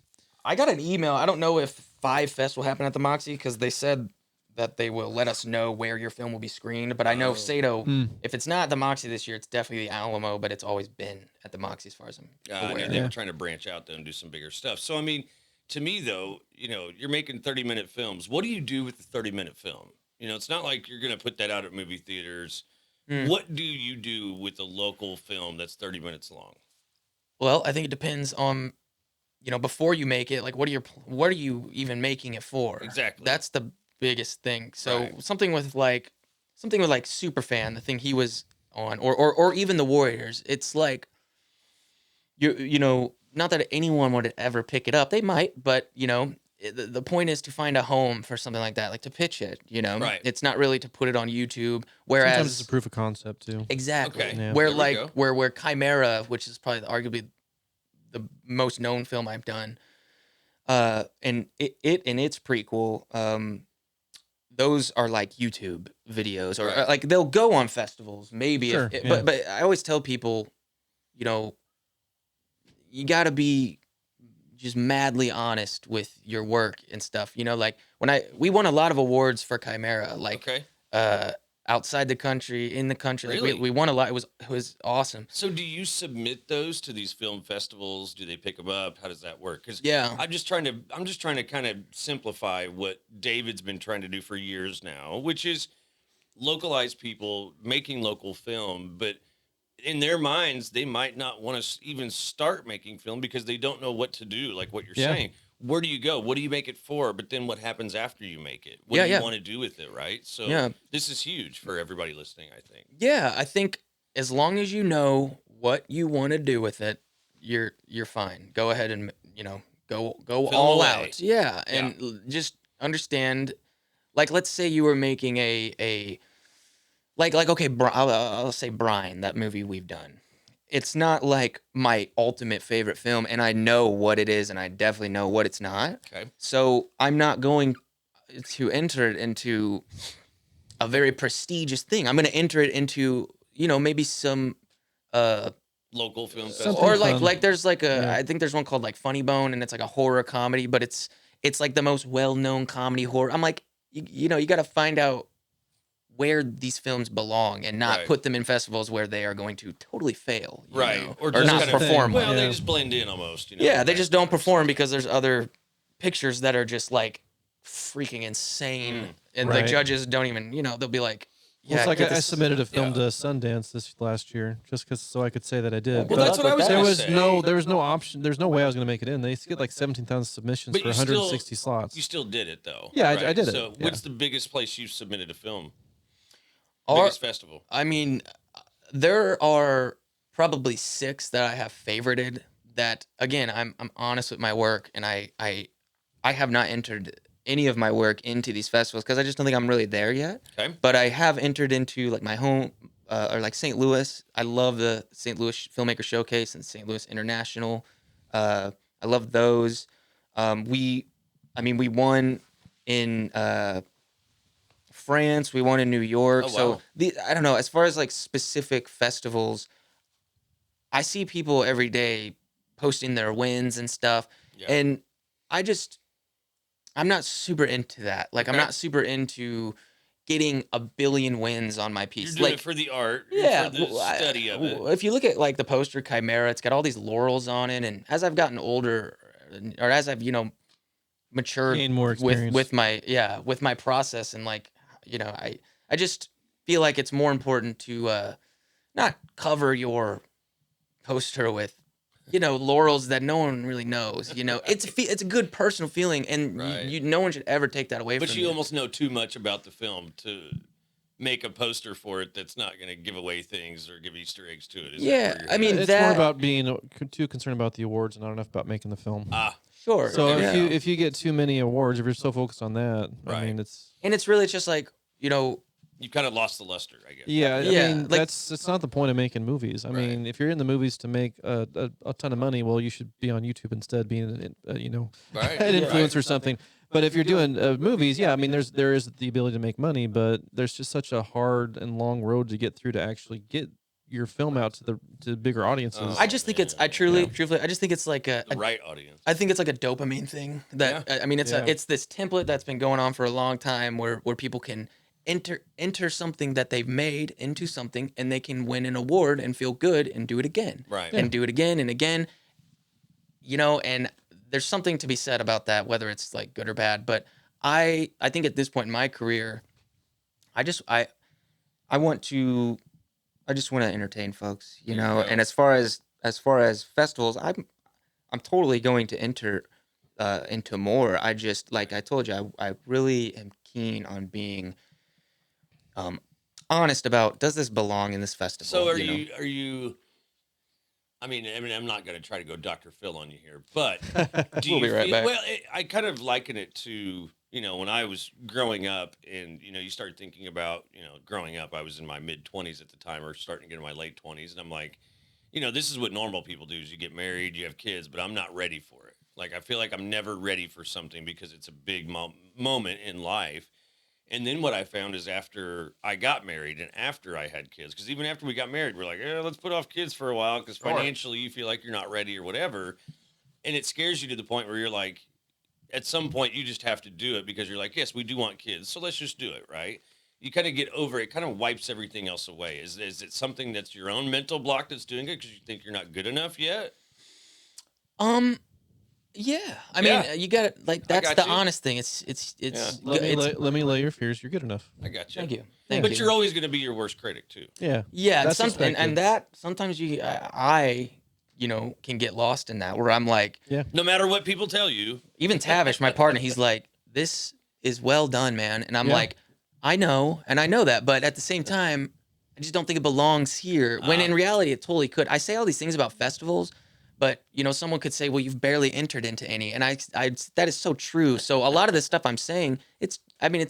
I got an email. I don't know if Five Fest will happen at the Moxie because they said that they will let us know where your film will be screened. But I know Sado, if it's not at the Moxie this year, it's definitely the Alamo, but it's always been at the Moxie as far as I'm I aware. knew they were trying to branch out though and do some bigger stuff. So I mean, to me though, you're making 30-minute films. What do you do with the 30-minute film? It's not like you're gonna put that out at movie theaters. What do you do with a local film that's 30 minutes long? Well, I think it depends on, before you make it, like what are you even making it for? Exactly. That's the biggest thing. So Right. something with like Superfan, the thing he was on, or even the Warriors. It's like not that anyone would ever pick it up. They might, but the point is to find a home for something like that, like to pitch it. Right. It's not really to put it on YouTube. sometimes Whereas it's a proof of concept too. exactly, Okay. Yeah. where There we like go. where Chimera, which is probably arguably the most known film I've done, and it and its prequel, those are like YouTube videos, or Right. like they'll go on festivals, maybe. Sure, if, yeah. but I always tell people, you got to be just madly honest with your work and stuff. You know, like we won a lot of awards for Chimera, like Okay. outside the country, in the country. Like Really? we won a lot. It was awesome. So do you submit those to these film festivals? Do they pick them up? How does that work? Because Yeah. I'm just trying to kind of simplify what David's been trying to do for years now, which is localize people making local film, but in their minds, they might not want to even start making film because they don't know what to do, like what you're Yeah. saying. Where do you go? What do you make it for? But then what happens after you make it? What Yeah, do you yeah. want to do with it, right? So Yeah. this is huge for everybody listening, I think. Yeah, I think as long as you know what you want to do with it, you're fine. Go ahead and go Film all away. out. Yeah, and just understand. Like, let's say you were making a like okay, I'll say Brian, that movie we've done. It's not like my ultimate favorite film, and I know what it is, and I definitely know what it's not. Okay. So I'm not going to enter it into a very prestigious thing. I'm going to enter it into, maybe some Local film Something festival. or fun. like there's like Yeah. I think there's one called like Funny Bone, and it's like a horror comedy, but it's like the most well-known comedy horror. I'm like, you got to find out where these films belong and not Right. put them in festivals where they are going to totally fail, you Right. know, Or or just not kind of- perform well. Well, they Yeah. just blend in almost. Yeah, they right? just don't perform because there's other pictures that are just like freaking insane, and the Right. judges don't even, they'll be like, Well, yeah, it's like get I this- submitted a film yeah. to Sundance this last year just so I could say that I did. Well, But that's what I was there gonna was say. there was no option. There's no way I was going to make it in. They get like 17,000 submissions But for you still- 160 slots. You still did it though. Yeah, I right? did it, So yeah. what's the biggest place you've submitted a film? Or- Biggest festival? I mean, there are probably 6 that I have favorited. That again, I'm honest with my work, and I have not entered any of my work into these festivals because I just don't think I'm really there yet. Okay. But I have entered into like my home or like St. Louis. I love the St. Louis Filmmaker Showcase and St. Louis International. I love those. We won in France. We won in New York. Oh, wow. So I don't know. As far as like specific festivals, I see people every day posting their wins and stuff, Yeah. and I'm not super into that. Like, I'm Okay. not super into getting a billion wins on my You're piece. doing Like, it for the art, yeah, for the well, study of it. if you look at like the poster Chimera, it's got all these laurels on it, and as I've gotten older, or as I've matured Gain more experience. with my process, and like I just feel like it's more important to not cover your poster with laurels that no one really knows. It's a good personal feeling, and Right. no one should ever take that away But from you you. almost know too much about the film to make a poster for it that's not going to give away things or give Easter eggs to it. Is that Yeah, where you're I mean, at? It's more about being too concerned about the awards and not enough about making the film. Sure. So yeah. if you get too many awards, if you're so focused on that, Right. I mean, it's and it's really just like You've kind of lost the luster, I guess. yeah. Yeah, I mean, like- that's not the point of making movies. I Right. mean, if you're in the movies to make a ton of money, well, you should be on YouTube instead, being Right. an influencer or something. But if you're doing movies, yeah, I mean, there is the ability to make money, but there's just such a hard and long road to get through to actually get your film out to bigger audiences. Oh. I just think truthfully, I just think it's like The right audience. I think it's like a dopamine thing that I mean it's Yeah. it's this template that's been going on for a long time where people can enter something that they've made into something, and they can win an award and feel good and do it again. Right. And do it again and again. And there's something to be said about that, whether it's like good or bad. But I think at this point in my career, I just want to entertain folks, There you go. and as far as festivals, I'm totally going to enter into more. I just, like I told you, I really am keen on being honest about, does this belong in this festival? So are know? you? I mean, I'm not going to try to go Dr. Phil on you here, but do We'll you be right feel, back. well, I kind of liken it to, when I was growing up, and you start thinking about, growing up. I was in my mid 20s at the time, or starting to get in my late 20s, and I'm like, this is what normal people do: is you get married, you have kids, but I'm not ready for it. Like, I feel like I'm never ready for something because it's a big moment in life. And then what I found is after I got married and after I had kids, because even after we got married, we're like, let's put off kids for a while because Sure. financially you feel like you're not ready or whatever. and it scares you to the point where you're like, at some point you just have to do it because you're like, yes, we do want kids, so let's just do it, right? You kind of get over it, kind of wipes everything else away. Is it something that's your own mental block that's doing it because you think you're not good enough yet? Yeah. I Yeah. mean, you got to like that's got the you. honest thing. It's Let me lay your fears. You're good enough. I got you. thank you. Thank But you. you're always going to be your worst critic too. Yeah. Yeah, That's and expected. that sometimes I can get lost in that where I'm like, No matter what people tell you. even Tavish, my partner, he's like, this is well done, man. And I'm Yeah. like, I know that, but at the same time, I just don't think it belongs here. When in reality, it totally could. I say all these things about festivals, but someone could say, well, you've barely entered into any. And I that is so true. So a lot of this stuff I'm saying, it's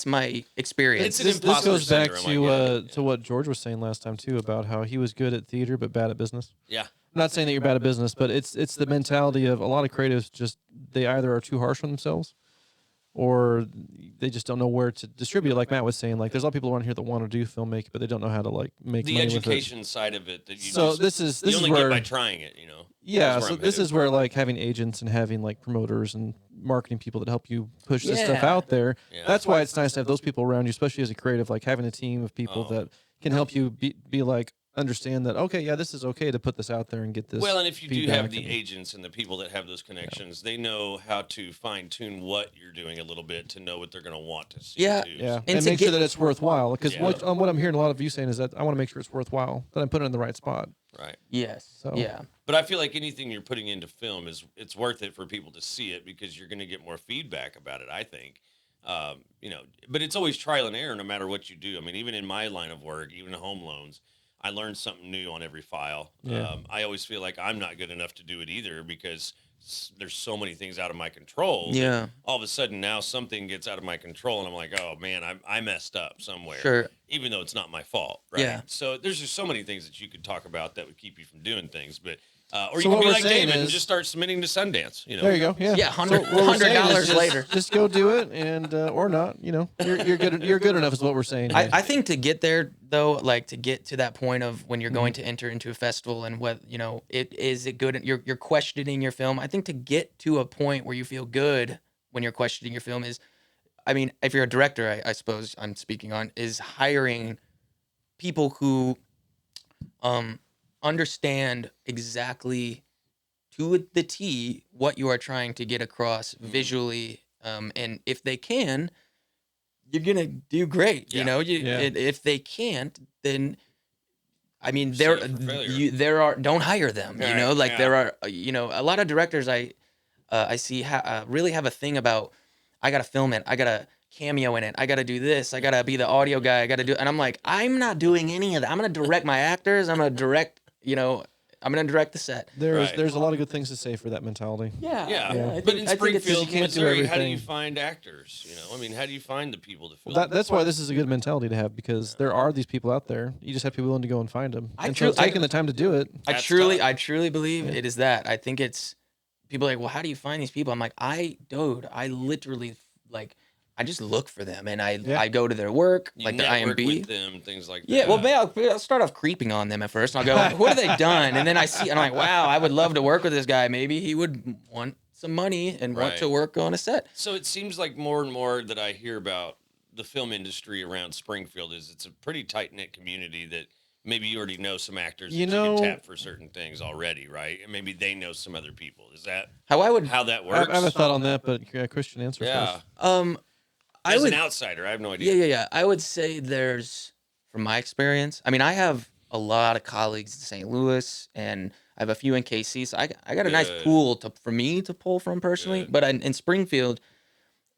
my experience. It's an This imposter goes back syndrome, I get it. to what George was saying last time too about how he was good at theater but bad at business. Yeah. I'm not saying that you're bad at business, but it's the mentality of a lot of creatives. Just they either are too harsh on themselves, or they just don't know where to distribute. Like Matt was saying, like there's a lot of people around here that want to do filmmaking, but they don't know how to like make The money education side of it that you So just, this is you only where get by trying it, yeah. That's where So I'm this headed. is where like having agents and having like promoters and marketing people that help you push this stuff Yeah. out there. Yeah. That's why it's nice to have those people around you, especially as a creative. Like having a team of people Oh. that can help you be like understand that okay, yeah, this is okay to put this out there and get this. Well, and if you do have feedback the and- agents and the people that have those connections, they know how to fine tune what you're doing a little bit to know what they're going to want to see. Yeah. too. Yeah, And and to make sure get- that it's worthwhile. Because Yeah. what I'm hearing a lot of you saying is that I want to make sure it's worthwhile, that I'm putting it in the right spot. Right. Yes. So- Yeah. But I feel like anything you're putting into film it's worth it for people to see it because you're going to get more feedback about it. I think, but it's always trial and error no matter what you do. I mean, even in my line of work, even home loans, I learned something new on every file. Yeah. I always feel like I'm not good enough to do it either because there's so many things out of my control. that Yeah. All of a sudden now something gets out of my control and I'm like, oh man, I messed up somewhere. Sure. Even though it's not my fault. Right. Yeah. So there's just so many things that you could talk about that would keep you from doing things. But or So you what can be we're like saying David and is- just start submitting to Sundance. There you go. Yeah. Yeah, So what we're saying is $100 just- later. Just go do it, and or not. You're good. You're good enough, is what we're saying. here. I think to get there though, like to get to that point of when you're going to enter into a festival and what it good. You're questioning your film. I think to get to a point where you feel good when you're questioning your film is, I mean, if you're a director, I suppose I'm speaking on is hiring people who understand exactly to the T what you are trying to get across visually, and if they can, you're gonna do great. Yeah. Yeah. If they can't, then I mean, Set up for failure. there are don't hire them. Right, Like yeah. there are a lot of directors I see really have a thing about I gotta film it, I gotta cameo in it, I gotta do this, I gotta be the audio guy, I gotta do, and I'm like, I'm not doing any of that. I'm gonna direct my actors. I'm gonna direct I'm gonna direct the set. there's Right. there's a lot of good things to say for that mentality. Yeah. I But in think it's- Springfield, you can't do Missouri, how do you everything. find actors? I mean, how do you find the people to fill? That's why this is a good mentality to have, because there are these people out there. You just have to be willing to go and find them. I And so taking the time to do it. That's tough. I truly believe it is that. I think it's people are like, well, how do you find these people? I'm like, I literally I just look for them and I go to their work, You like their network IMB. with them, things like that. Yeah, well, maybe I'll start off creeping on them at first, and I'll go, "What have they done?" And then I see, and I'm like, "Wow, I would love to work with this guy. Maybe he would want some money and want Right. to work on a set." So it seems like more and more that I hear about the film industry around Springfield is it's a pretty tight knit community that maybe you already know some actors that you can tap for certain things already, right? And maybe they know some other people. Is that How I would, how that I works? have a thought on that, but Christian, answer yeah. first. I As would, an outsider, I have no idea. yeah. I would say there's, from my experience, I mean, I have a lot of colleagues in St. Louis, and I have a few in KC, so I got a nice Good. pool for me to pull from personally. Good. But in Springfield,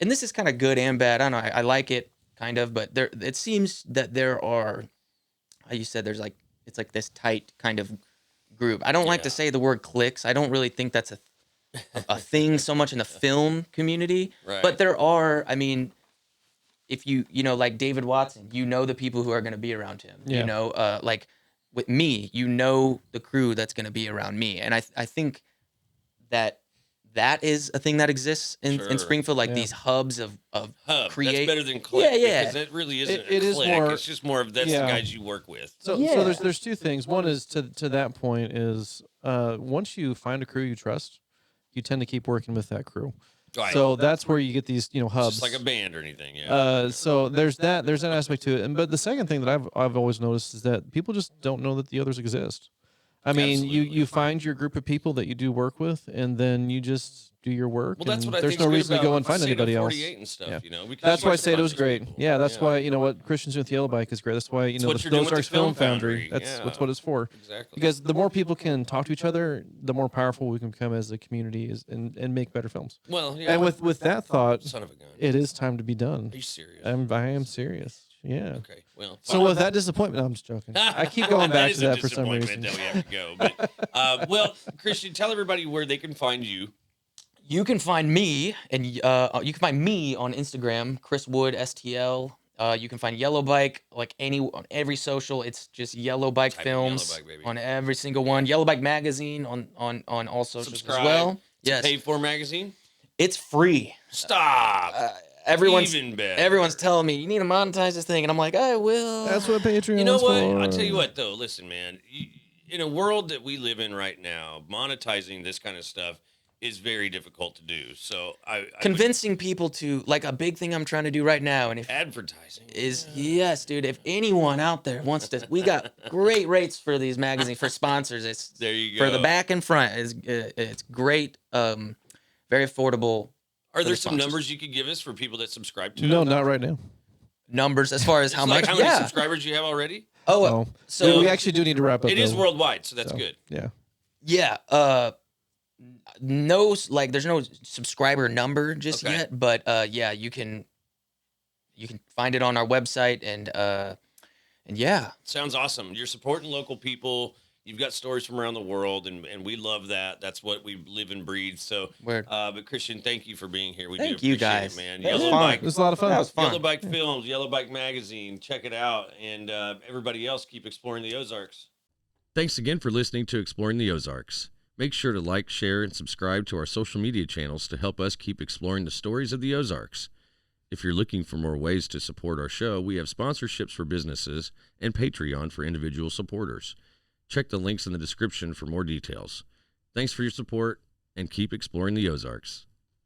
and this is kind of good and bad. I don't know. I like it kind of, but it seems that there are, how you said, it's like this tight kind of group. I don't like to Yeah. say the word cliques. I don't really think that's a thing so much in the film community. Right. But there are, I mean, if like David Watson, the people who are going to be around him. Yeah. Like with me, the crew that's going to be around me. And I think that is a thing that exists in Sure. Springfield, like Yeah. these hubs of Hub. create. That's better than click. Yeah. Because it really isn't It a is click. more- It's just more of that's yeah. the guys you work with. So Yeah. there's two things. One is to that point is once you find a crew you trust, you tend to keep working with that crew. Right. So that's where you get these, It's hubs. just like a band or anything. Yeah. So there's that aspect to it. But the second thing that I've always noticed is that people just don't know that the others exist. I mean, you find your group of people that you do work with, and then you just do your work. Well, that's and what I there's think. no reason to go and find anybody else. 48 and stuff, Yeah. you know. Because That's you why get to Sato was those great. people. Yeah, that's why what Christian's doing with Yellow Bike is great. That's why what the you're doing with the Ozarks Film Film Foundry. Foundry. That's what it's for. Exactly. Because the more people can talk to each other, the more powerful we can become as a community and make better films. Well, yeah. And with that thought, Son of a gun. it is time to be done. Are you serious? I am serious. Yeah. Okay. Well. So with that disappointment, no, I'm just joking. I keep going back to that for some reason. That we have to go. But, well, Christian, tell everybody where they can find you. You can find me, and you can find me on Instagram, Chris Wood STL. You can find Yellow Bike on every social. It's just Yellow Bike Type in Films Yellow Bike, baby. on every single one. Yellow Bike Magazine on all socials Subscribe. as well. It's a Yes, paid for magazine. it's free. Stop. Everyone's Even better. everyone's telling me you need to monetize this thing, and I'm like, I will. That's what Patreon You know is what? for. I'll tell you what, though. Listen, man. In a world that we live in right now, monetizing this kind of stuff is very difficult to do. So Convincing people to, like, a big thing I'm trying to do right now, and if advertising is yes, dude. If anyone out there wants to, we got great rates for these magazines for sponsors. It's There you go. for the back and front. It's great. Very affordable. Are for there the some sponsors. numbers you could give us for people that subscribe to No, it? not right now. Numbers as far as how Like much. how many Yeah. subscribers you have already? Oh, No. so we actually do need to wrap up. It is though. worldwide, so that's So, good. Yeah. yeah. No, like there's no subscriber number just Okay. yet, but yeah, you can find it on our website and yeah. Sounds awesome. You're supporting local people. You've got stories from around the world, and we love that. That's what we live and breathe. So, Word. but Christian, thank you for being here. We Thank do you, appreciate guys. it, man. That was Yellow fun. Bike, It was a lot of fun. That was fun. Yellow Bike Films, Yellow Bike Magazine. Check it out, and everybody else, keep exploring the Ozarks. Thanks again for listening to Exploring the Ozarks. Make sure to like, share, and subscribe to our social media channels to help us keep exploring the stories of the Ozarks. If you're looking for more ways to support our show, we have sponsorships for businesses and Patreon for individual supporters. Check the links in the description for more details. Thanks for your support, and keep exploring the Ozarks.